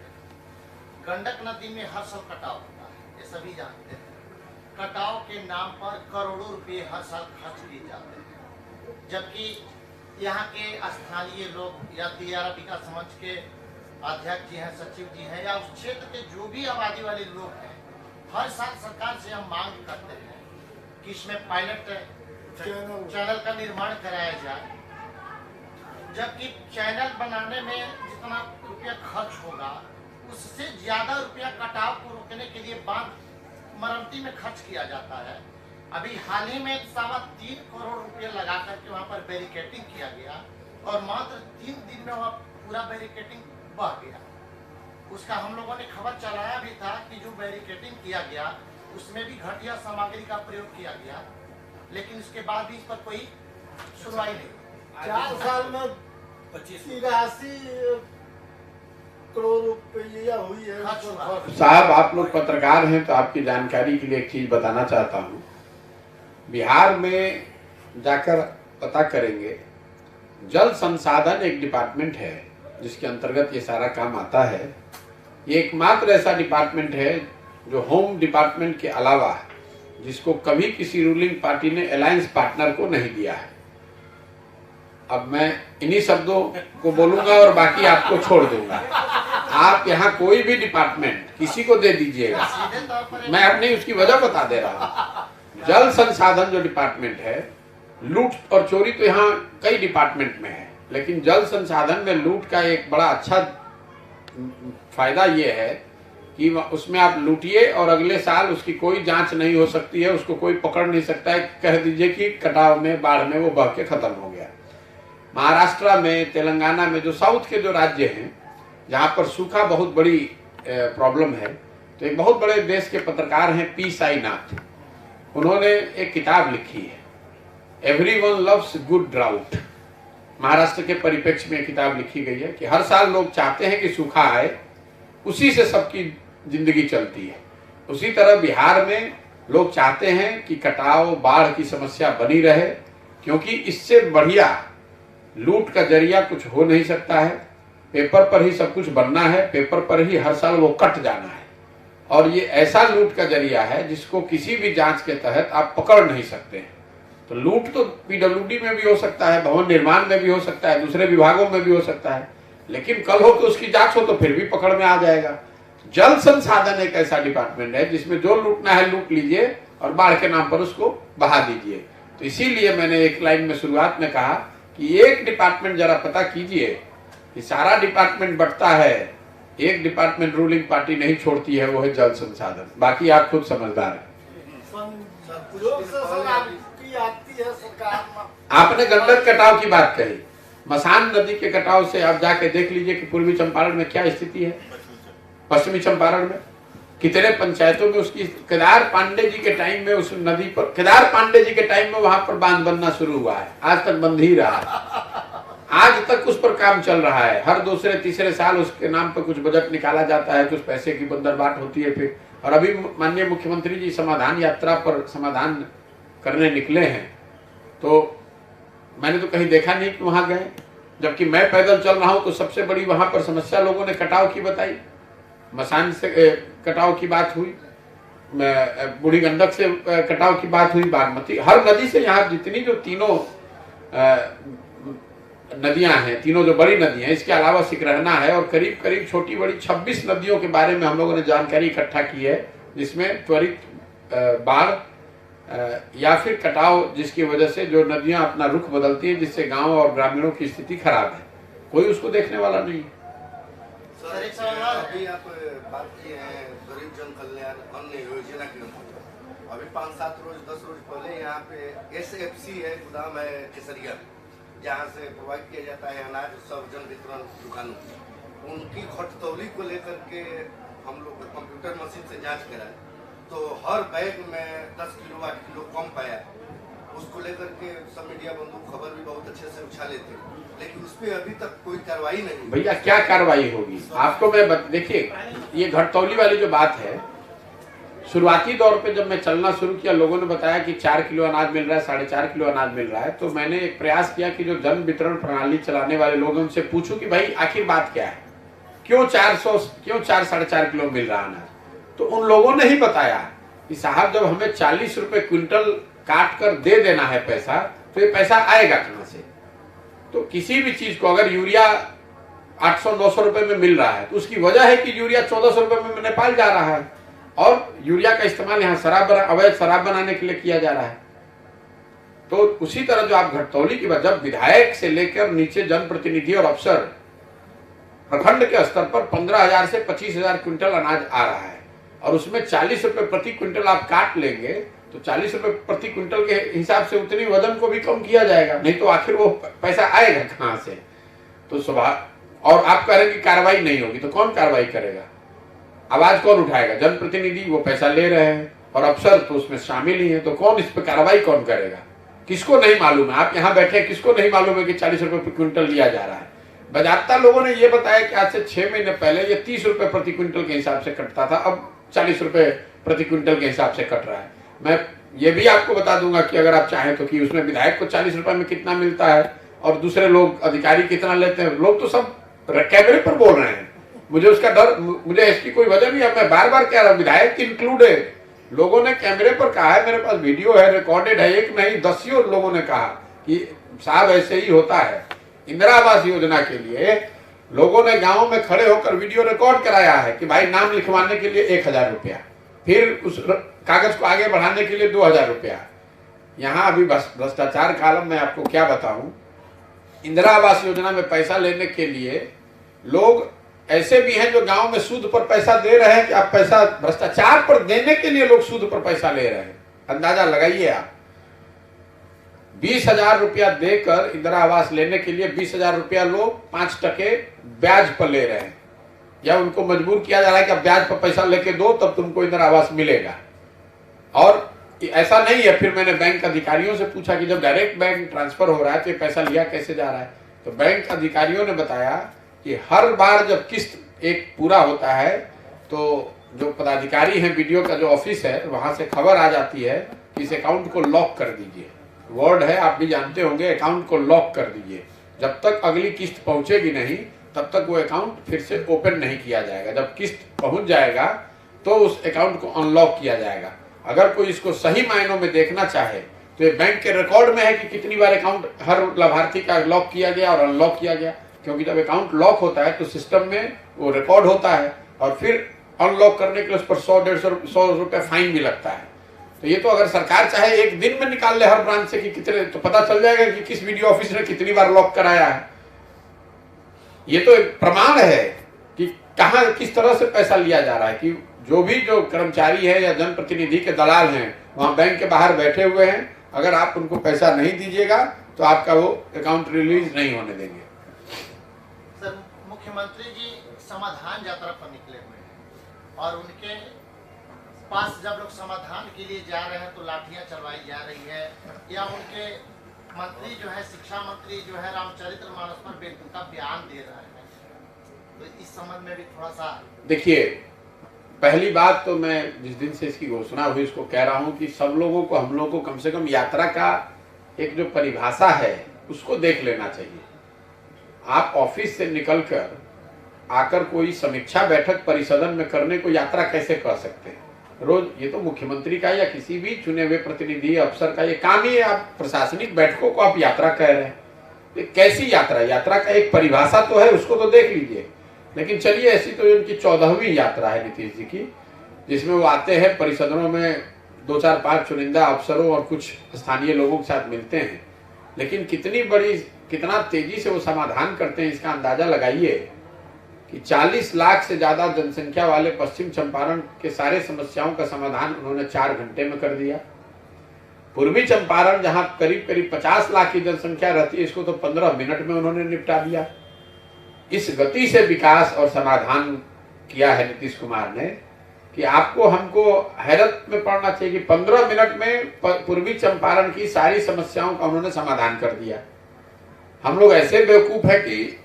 गंडक नदी में हर साल कटाव होता है, ये सभी जानते हैं। कटाव के नाम पर करोड़ों रुपए हर साल खर्च किए जाते हैं, जबकि यहाँ के स्थानीय लोग या दियारा विकास मंच के अध्यक्ष जी हैं, सचिव जी हैं, या उस क्षेत्र के जो भी आबादी वाले लोग हैं, हर साल सरकार से हम मांग करते हैं कि इसमें पायलट चैनल का निर्माण कराया जाए, जबकि चैनल बनाने में जितना रुपया खर्च होगा उससे ज्यादा रुपया कटाव को रोकने के लिए बांध मरम्मती में खर्च किया जाता है। अभी हाल ही में 3.25 करोड़ रुपये लगा करके वहाँ पर बैरिकेडिंग किया गया, और मात्र 3 दिन में वह पूरा बैरिकेटिंग बह गया। उसका हम लोगों ने खबर चलाया भी था कि जो बैरिकेटिंग किया गया उसमें भी घटिया सामग्री का प्रयोग किया गया, लेकिन उसके बाद भी इस पर कोई सुनवाई नहीं। 4 साल में 83 करोड़ रुपया हुई है। साहब आप लोग पत्रकार हैं तो आपकी जानकारी के लिए एक चीज बताना चाहता हूँ। बिहार में जाकर पता करेंगे, जल संसाधन एक डिपार्टमेंट है जिसके अंतर्गत ये सारा काम आता है। ये एकमात्र ऐसा डिपार्टमेंट है जो होम डिपार्टमेंट के अलावा जिसको कभी किसी रूलिंग पार्टी ने अलायंस पार्टनर को नहीं दिया है। अब मैं इन्हीं शब्दों को बोलूंगा और बाकी आपको छोड़ दूंगा। आप यहाँ कोई भी डिपार्टमेंट किसी को दे दीजिएगा, मैं अपनी उसकी वजह बता दे रहा हूँ। जल संसाधन जो डिपार्टमेंट है, लूट और चोरी तो यहाँ कई डिपार्टमेंट में है, लेकिन जल संसाधन में लूट का एक बड़ा अच्छा फायदा ये है कि उसमें आप लूटिए और अगले साल उसकी कोई जांच नहीं हो सकती है, उसको कोई पकड़ नहीं सकता है। कह दीजिए कि कटाव में, बाढ़ में वो बह के खत्म हो गया। महाराष्ट्र में, तेलंगाना में, जो साउथ के जो राज्य हैं जहाँ पर सूखा बहुत बड़ी प्रॉब्लम है, तो एक बहुत बड़े देश के पत्रकार हैं पी साईनाथ, उन्होंने एक किताब लिखी है, everyone loves good drought. Maharashtra के परिप्रेक्ष्य में किताब लिखी गई है कि हर साल लोग चाहते हैं कि सूखा आए, उसी से सबकी जिंदगी चलती है। उसी तरह बिहार में लोग चाहते हैं कि कटाव, बाढ़ की समस्या बनी रहे, क्योंकि इससे बढ़िया लूट का जरिया कुछ हो नहीं सकता है। पेपर पर ही सब कुछ बनना है, पेपर पर ही हर साल वो कट जाना है, और ये ऐसा लूट का जरिया है जिसको किसी भी जांच के तहत आप पकड़ नहीं सकते हैं। तो लूट तो पीडब्ल्यूडी में भी हो सकता है, भवन निर्माण में भी हो सकता है, दूसरे विभागों में भी हो सकता है, लेकिन कल हो तो उसकी जांच हो तो फिर भी पकड़ में आ जाएगा। जल संसाधन एक ऐसा डिपार्टमेंट है जिसमें जो लूटना है लूट लीजिए और बाढ़ के नाम पर उसको बहा दीजिए। तो इसीलिए मैंने एक लाइन में शुरुआत में कहा कि एक डिपार्टमेंट जरा पता कीजिए कि सारा डिपार्टमेंट बंटता है, एक डिपार्टमेंट रूलिंग पार्टी नहीं छोड़ती है, वो है जल संसाधन। बाकी आप खुद समझदार हैं। आपने गंडक कटाव की बात कही, मसान नदी के कटाव से आप जाके देख लीजिए कि पूर्वी चंपारण में क्या स्थिति है, पश्चिमी चंपारण में कितने पंचायतों में उसकी, केदार पांडे जी के टाइम में उस नदी पर, केदार पांडे जी के टाइम में वहां पर बांध बनना शुरू हुआ है, आज तक बंद ही रहा है। आज तक उस पर काम चल रहा है। हर दूसरे तीसरे साल उसके नाम पर कुछ बजट निकाला जाता है, कुछ पैसे की बंदरबाट होती है फिर। और अभी माननीय मुख्यमंत्री जी समाधान यात्रा पर समाधान करने निकले हैं, तो मैंने तो कहीं देखा नहीं कि वहां गए, जबकि मैं पैदल चल रहा हूं तो सबसे बड़ी वहां पर समस्या लोगों ने कटाव की बताई। मसान से कटाव की बात हुई, बूढ़ी गंडक से कटाव की बात हुई, बागमती, हर नदी से। यहाँ जितनी जो तीनों नदियां हैं, तीनों जो बड़ी नदियां हैं, इसके अलावा सिकरहना है, और करीब करीब छोटी बड़ी 26 नदियों के बारे में हम लोगों ने जानकारी इकट्ठा की है, जिसमें त्वरित बाढ़ या फिर कटाव जिसकी वजह से जो नदियां अपना रुख बदलती हैं, जिससे गांव और ग्रामीणों की स्थिति खराब है, कोई उसको देखने वाला नहीं। सर एक सवाल, अभी आप बात किए हैं गरीब जन कल्याण अन्न योजना के अंतर्गत, अभी 5-7 रोज 10 रोज पहले यहाँ पे SFC है, गोदाम है केसरिया, जहाँ से प्रोवाइड किया जाता है अनाज सब जन वितरण दुकानों। उनकी घटतौली को लेकर के हम लोग कंप्यूटर मशीन से जांच कराए तो हर बैग में 10 किलो 8 किलो कम पाया। उसको लेकर के सब मीडिया बंधु खबर भी बहुत अच्छे से उछाले थे, लेकिन उस पर अभी तक कोई कार्रवाई नहीं। भैया क्या कार्रवाई होगी आपको मैं देखिए, ये घटतौली वाली जो बात है, शुरुआती दौर पे जब मैं चलना शुरू किया, लोगों ने बताया कि 4 किलो अनाज मिल रहा है, 4.5 किलो अनाज मिल रहा है, तो मैंने एक प्रयास किया कि जो जन वितरण प्रणाली चलाने वाले लोग उनसे पूछूं कि भाई आखिर बात क्या है, क्यों 4-4.5 किलो मिल रहा अनाज। तो उन लोगों ने ही बताया कि साहब जब हमें 40 रुपए क्विंटल काट कर दे देना है पैसा, तो ये पैसा आएगा कहां से। तो किसी भी चीज को अगर यूरिया 800-900 रुपए में मिल रहा है, तो उसकी वजह है कि यूरिया 1400 रुपए में नेपाल जा रहा है, और यूरिया का इस्तेमाल यहाँ अवैध शराब बनाने के लिए किया जा रहा है। तो उसी तरह जो आप घटतौली की बात, जब विधायक से लेकर नीचे जनप्रतिनिधि और अफसर प्रखंड के स्तर पर 15,000 से 25,000 क्विंटल अनाज आ रहा है, और उसमें 40 रुपए प्रति क्विंटल आप काट लेंगे, तो 40 रुपए प्रति क्विंटल के हिसाब से उतनी वजन को भी कम किया जाएगा, नहीं तो आखिर वो पैसा आएगा कहाँ से। तो स्वभाव, और आप कह रहे हैं कि कार्रवाई नहीं होगी, तो कौन कार्रवाई करेगा? आवाज कौन उठाएगा? जनप्रतिनिधि, वो पैसा ले रहे हैं और अफसर तो उसमें शामिल ही है, तो कौन इस पर कार्रवाई कौन करेगा? किसको नहीं मालूम है? आप यहाँ बैठे, किसको नहीं मालूम है कि 40 रुपए प्रति क्विंटल लिया जा रहा है? बाजारता लोगों ने ये बताया कि आज से 6 महीने पहले ये 30 रुपए प्रति क्विंटल के हिसाब से कटता था, अब 40 रुपए प्रति क्विंटल के हिसाब से कट रहा है। मैं ये भी आपको बता दूंगा कि अगर आप चाहें तो, कि उसमें विधायक को 40 रुपए में कितना मिलता है और दूसरे लोग अधिकारी कितना लेते हैं। लोग तो सब कैमरे पर बोल रहे हैं, मुझे उसका डर, मुझे इसकी कोई वजह नहीं है। मैं बार बार कह रहा हूँ, विधायक इंक्लूडेड, लोगों ने कैमरे पर कहा है, मेरे पास वीडियो है, रिकॉर्डेड है, एक नहीं दसियों लोगों ने कहा कि साहब ऐसे ही होता है। इंदिरा आवास योजना के लिए लोगों ने गाँव में खड़े होकर वीडियो रिकॉर्ड कराया है कि भाई नाम लिखवाने के लिए 1000 रुपया, फिर उस कागज को आगे बढ़ाने के लिए 2000 रुपया। यहाँ अभी भ्रष्टाचार का आलम, मैं आपको क्या बताऊं। इंदिरा आवास योजना में पैसा लेने के लिए लोग ऐसे भी हैं जो गांव में सूद पर पैसा दे रहे हैं कि आप पैसा भ्रष्टाचार पर देने के लिए लोग सूद पर पैसा ले रहे हैं। अंदाजा लगाइए आप, 20,000 रुपया देकर इंदिरा आवास लेने के लिए 20,000 रुपया लोग 5% ब्याज पर ले रहे हैं, या उनको मजबूर किया जा रहा है कि अब ब्याज पर पैसा लेके दो तब तुमको इंदिरा आवास मिलेगा। और ऐसा नहीं है। फिर मैंने बैंक अधिकारियों से पूछा कि जब डायरेक्ट बैंक ट्रांसफर हो रहा है तो ये पैसा लिया कैसे जा रहा है? तो बैंक अधिकारियों ने बताया कि हर बार जब किस्त एक पूरा होता है तो जो पदाधिकारी हैं, वीडियो का जो ऑफिस है, वहां से खबर आ जाती है कि इस अकाउंट को लॉक कर दीजिए। वर्ड है, आप भी जानते होंगे, अकाउंट को लॉक कर दीजिए। जब तक अगली किस्त पहुंचेगी नहीं तब तक वो अकाउंट फिर से ओपन नहीं किया जाएगा। जब किस्त पहुंच जाएगा तो उस अकाउंट को अनलॉक किया जाएगा। अगर कोई इसको सही मायनों में देखना चाहे तो ये बैंक के रिकॉर्ड में है कि कितनी बार अकाउंट हर लाभार्थी का लॉक किया गया और अनलॉक किया गया। क्योंकि जब अकाउंट लॉक होता है तो सिस्टम में वो रिकॉर्ड होता है और फिर अनलॉक करने के लिए उस पर 100-150 रुपए फाइन भी लगता है। तो ये तो अगर सरकार चाहे एक दिन में निकाल ले हर ब्रांच से कि कितने, तो पता चल जाएगा कि किस वीडियो ऑफिस ने कितनी बार लॉक कराया है। ये तो एक प्रमाण है कि कहां किस तरह से पैसा लिया जा रहा है, कि जो कर्मचारी है या जनप्रतिनिधि के दलाल हैं वहां बैंक के बाहर बैठे हुए हैं। अगर आप उनको पैसा नहीं दीजिएगा तो आपका वो अकाउंट रिलीज नहीं होने देंगे। सर, मुख्यमंत्री जी समाधान यात्रा पर निकले हुए हैं और उनके पास जब लोग समाधान के लिए जा रहे हैं तो लाठियां चलवाई जा रही है, या उनके मंत्री जो है, शिक्षा मंत्री जो है, रामचरितमानस पर बेतुका बयान दे रहे हैं। तो इस संबंध में भी थोड़ा सा देखिए, पहली बात तो मैं जिस दिन से इसकी घोषणा हुई उसको कह रहा हूं कि सब लोगों को, हम लोगों को कम से कम यात्रा का एक जो परिभाषा है उसको देख लेना चाहिए। आप ऑफिस से निकलकर आकर कोई समीक्षा बैठक परिसदन में करने को यात्रा कैसे कर सकते हैं? रोज ये तो मुख्यमंत्री का या किसी भी चुने हुए प्रतिनिधि अफसर का ये काम ही है। आप प्रशासनिक बैठकों को आप यात्रा कह रहे हैं, ये कैसी यात्रा? यात्रा का एक परिभाषा तो है, उसको तो देख लीजिए। लेकिन चलिए, ऐसी तो उनकी 14वीं यात्रा है नीतीश जी की, जिसमें वो आते हैं परिसदनों में 2-4-5 चुनिंदा अफसरों और कुछ स्थानीय लोगों के साथ मिलते हैं। लेकिन कितना तेजी से वो समाधान करते हैं इसका अंदाजा लगाइए कि 40 लाख से ज्यादा जनसंख्या वाले पश्चिम चंपारण के सारे समस्याओं का समाधान उन्होंने 4 घंटे में कर दिया। पूर्वी चंपारण जहां करीब 50 लाख की जनसंख्या रहती है, इसको तो 15 मिनट में उन्होंने निपटा दिया। इस गति से विकास और समाधान किया है नीतीश कुमार ने कि आपको हमको हैरत में पड़ना चाहिए कि 15 मिनट में पूर्वी चंपारण की सारी समस्याओं का उन्होंने समाधान कर दिया। हम लोग ऐसे बेवकूफ है कि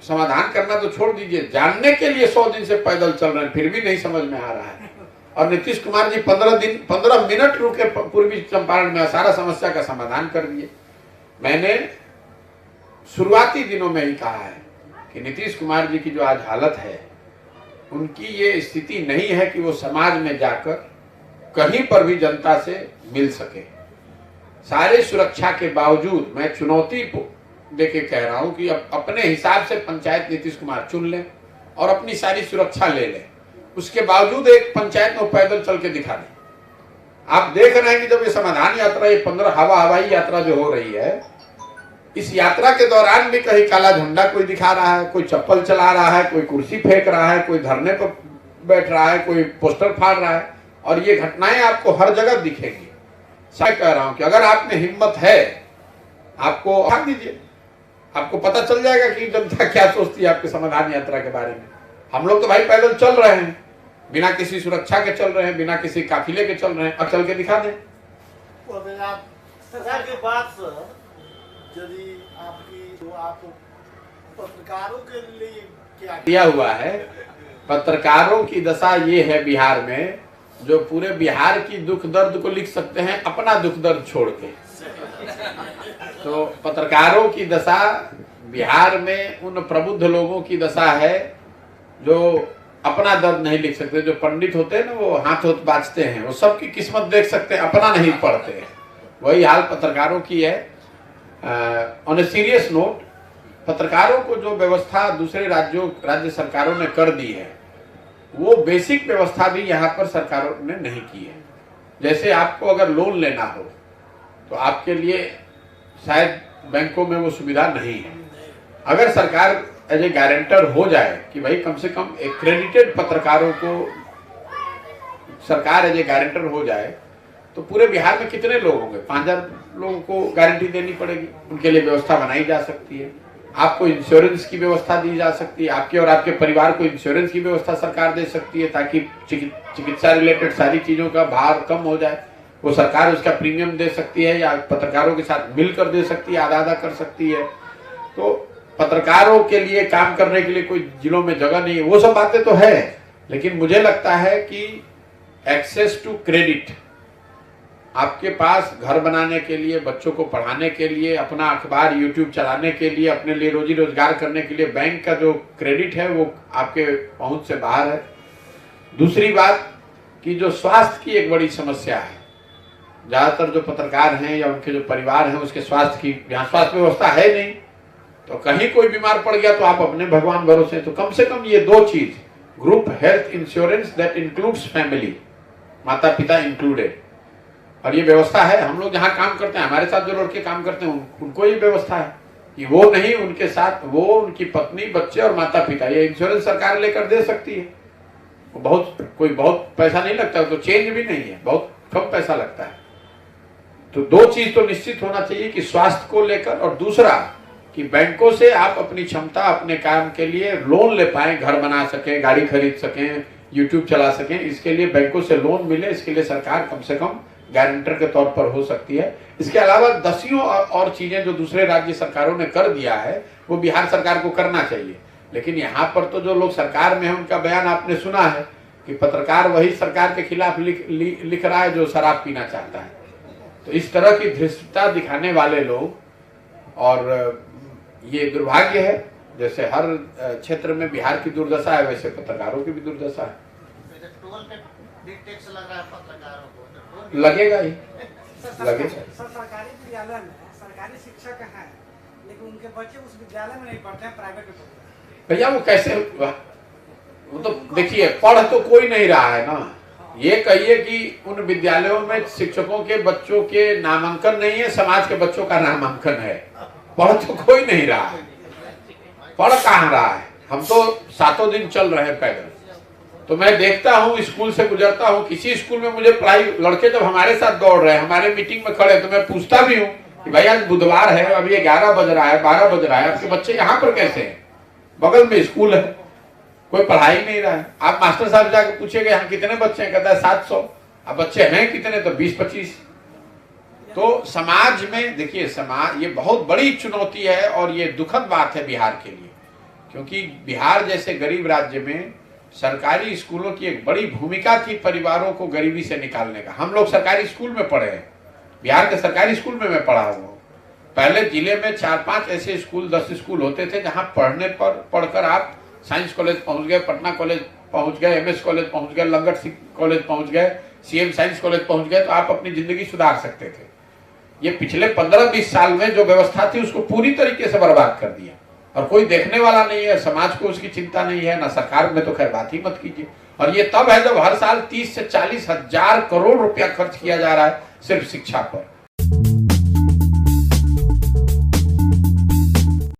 समाधान करना तो छोड़ दीजिए, जानने के लिए 100 दिन से पैदल चल रहे हैं, फिर भी नहीं समझ में आ रहा है। और नीतीश कुमार जी 15 मिनट रुके पूर्वी चंपारण में, सारा समस्या का समाधान कर दिए। मैंने शुरुआती दिनों में ही कहा है कि नीतीश कुमार जी की जो आज हालत है, उनकी ये स्थिति नहीं है कि वो समाज में जाकर कहीं पर भी जनता से मिल सके। सारे सुरक्षा के बावजूद मैं चुनौती देके कह रहा हूं कि अब अपने हिसाब से पंचायत नीतीश कुमार चुन लें और अपनी सारी सुरक्षा ले लें, उसके बावजूद एक पंचायत में पैदल चल के दिखा दें। आप देख रहे हैं कि जब ये समाधान यात्रा, ये 15 हवाई यात्रा जो हो रही है, इस यात्रा के दौरान भी कहीं काला झंडा कोई दिखा रहा है, कोई चप्पल चला रहा है, कोई कुर्सी फेंक रहा है, कोई धरने पर बैठ रहा है, कोई पोस्टर फाड़ रहा है, और ये घटनाएं आपको हर जगह दिखेंगी। मैं कह रहा हूं कि अगर आप में हिम्मत है, आपको भाग दीजिए, आपको पता चल जाएगा कि जनता क्या सोचती है आपके समाधान यात्रा के बारे में। हम लोग तो भाई पैदल चल रहे हैं, बिना किसी सुरक्षा के चल रहे हैं, बिना किसी काफिले के चल रहे हैं। अब चल के दिखा दें। सरकार के बाद सर यदि आपकी जो आप पत्रकारों के लिए क्या दिया हुआ है, पत्रकारों की दशा ये है बिहार में, जो पूरे बिहार की दुख दर्द को लिख सकते हैं अपना दुख दर्द छोड़ के। तो पत्रकारों की दशा बिहार में उन प्रबुद्ध लोगों की दशा है जो अपना दर्द नहीं लिख सकते। जो पंडित होते हैं ना, वो हाथ बाजते हैं, वो सबकी किस्मत देख सकते हैं, अपना नहीं पढ़ते हैं। वही हाल पत्रकारों की है। ऑन ए सीरियस नोट, पत्रकारों को जो व्यवस्था दूसरे राज्य सरकारों ने कर दी है, वो बेसिक व्यवस्था भी यहाँ पर सरकारों ने नहीं की है। जैसे आपको अगर लोन लेना हो तो आपके लिए शायद बैंकों में वो सुविधा नहीं है। अगर सरकार एज ए गारंटर हो जाए कि भाई कम से कम एक्रेडिटेड पत्रकारों को सरकार एज ए गारंटर हो जाए, तो पूरे बिहार में कितने लोग होंगे? 5000 लोगों को गारंटी देनी पड़ेगी। उनके लिए व्यवस्था बनाई जा सकती है। आपको इंश्योरेंस की व्यवस्था दी जा सकती है। आपके और आपके परिवार को इंश्योरेंस की व्यवस्था सरकार दे सकती है, ताकि चिकित्सा रिलेटेड सारी चीजों का भार कम हो जाए। वो सरकार उसका प्रीमियम दे सकती है या पत्रकारों के साथ मिलकर दे सकती है, आधा आधा कर सकती है। तो पत्रकारों के लिए काम करने के लिए कोई जिलों में जगह नहीं है। वो सब बातें तो है, लेकिन मुझे लगता है कि एक्सेस टू क्रेडिट, आपके पास घर बनाने के लिए, बच्चों को पढ़ाने के लिए, अपना अखबार यूट्यूब चलाने के लिए, अपने लिए रोजी रोजगार करने के लिए बैंक का जो क्रेडिट है वो आपके पहुंच से बाहर है। दूसरी बात कि जो स्वास्थ्य की एक बड़ी समस्या है, ज्यादातर जो पत्रकार हैं या उनके जो परिवार हैं उसके स्वास्थ्य की यहाँ स्वास्थ्य व्यवस्था है नहीं। तो कहीं कोई बीमार पड़ गया तो आप अपने भगवान भरोसे। तो कम से कम ये दो चीज, group health insurance that includes family, माता पिता इंक्लूडेड, और ये व्यवस्था है। हम लोग जहाँ काम करते हैं, हमारे साथ जो लड़के काम करते हैं, उनको ये व्यवस्था है कि वो नहीं, उनके साथ वो, उनकी पत्नी, बच्चे और माता पिता, ये इंश्योरेंस सरकार लेकर दे सकती है। कोई बहुत पैसा नहीं लगता, तो चेंज भी नहीं है, बहुत कम पैसा लगता है। तो दो चीज तो निश्चित होना चाहिए कि स्वास्थ्य को लेकर, और दूसरा कि बैंकों से आप अपनी क्षमता, अपने काम के लिए लोन ले पाए, घर बना सकें, गाड़ी खरीद सकें, यूट्यूब चला सकें, इसके लिए बैंकों से लोन मिले, इसके लिए सरकार कम से कम गारंटर के तौर पर हो सकती है। इसके अलावा दसियों और चीजें जो दूसरे राज्य सरकारों ने कर दिया है वो बिहार सरकार को करना चाहिए। लेकिन यहाँ पर तो जो लोग सरकार में है उनका बयान आपने सुना है कि पत्रकार वही सरकार के खिलाफ लिख रहा है जो शराब पीना चाहता है। तो इस तरह की धृष्टता दिखाने वाले लोग, और ये दुर्भाग्य है, जैसे हर क्षेत्र में बिहार की दुर्दशा है वैसे पत्रकारों की भी दुर्दशा है। टोल पे बिग टैक्स लग रहा है पत्रकारों को, लगेगा ही, लगेगा। सरकारी विद्यालय में सरकारी शिक्षक हैं, लेकिन उनके बच्चे उस विद्यालय में नहीं पढ़ते हैं, प्राइवेट में पढ़ते हैं। भैया वो कैसे, वो तो देखिए पढ़ तो कोई नहीं रहा है ना। ये कहिए कि उन विद्यालयों में शिक्षकों के बच्चों के नामांकन नहीं है, समाज के बच्चों का नामांकन है। पढ़ तो कोई नहीं रहा है, पढ़ कहाँ रहा है। हम तो 7 दिन चल रहे हैं पैदल। तो मैं देखता हूँ, स्कूल से गुजरता हूँ, किसी स्कूल में मुझे पढ़ाई, लड़के जब हमारे साथ दौड़ रहे हैं, हमारे मीटिंग में खड़े, तो मैं पूछता भी हूँ कि भाई आज बुधवार है, अभी 11 बज रहा है, 12 बज रहा है, आपके बच्चे यहाँ पर कैसे हैं? बगल में स्कूल है, कोई पढ़ाई नहीं रहा है। आप मास्टर साहब जाकर पूछेगा यहाँ कितने बच्चे हैं, कहता है 700। अब बच्चे हैं कितने, तो 20-25। तो समाज में देखिए, समाज ये बहुत बड़ी चुनौती है और ये दुखद बात है बिहार के लिए, क्योंकि बिहार जैसे गरीब राज्य में सरकारी स्कूलों की एक बड़ी भूमिका थी परिवारों को गरीबी से निकालने का। हम लोग सरकारी स्कूल में पढ़े हैं, बिहार के सरकारी स्कूल में मैं पढ़ा हुआ हूँ। पहले जिले में 4-5 ऐसे स्कूल, 10 स्कूल होते थे जहाँ पढ़कर आप साइंस कॉलेज पहुंच गए, पटना कॉलेज पहुंच गए, MS कॉलेज पहुंच गए, लंगट कॉलेज पहुंच गए, CM साइंस कॉलेज पहुंच गए, तो आप अपनी जिंदगी सुधार सकते थे। ये पिछले 15-20 साल में जो व्यवस्था थी उसको पूरी तरीके से बर्बाद कर दिया, और कोई देखने वाला नहीं है, समाज को उसकी चिंता नहीं है, ना सरकार में तो खैर बात ही मत कीजिए। और ये तब है जब हर साल 30 से 40 हजार करोड़ रुपया खर्च किया जा रहा है सिर्फ शिक्षा पर।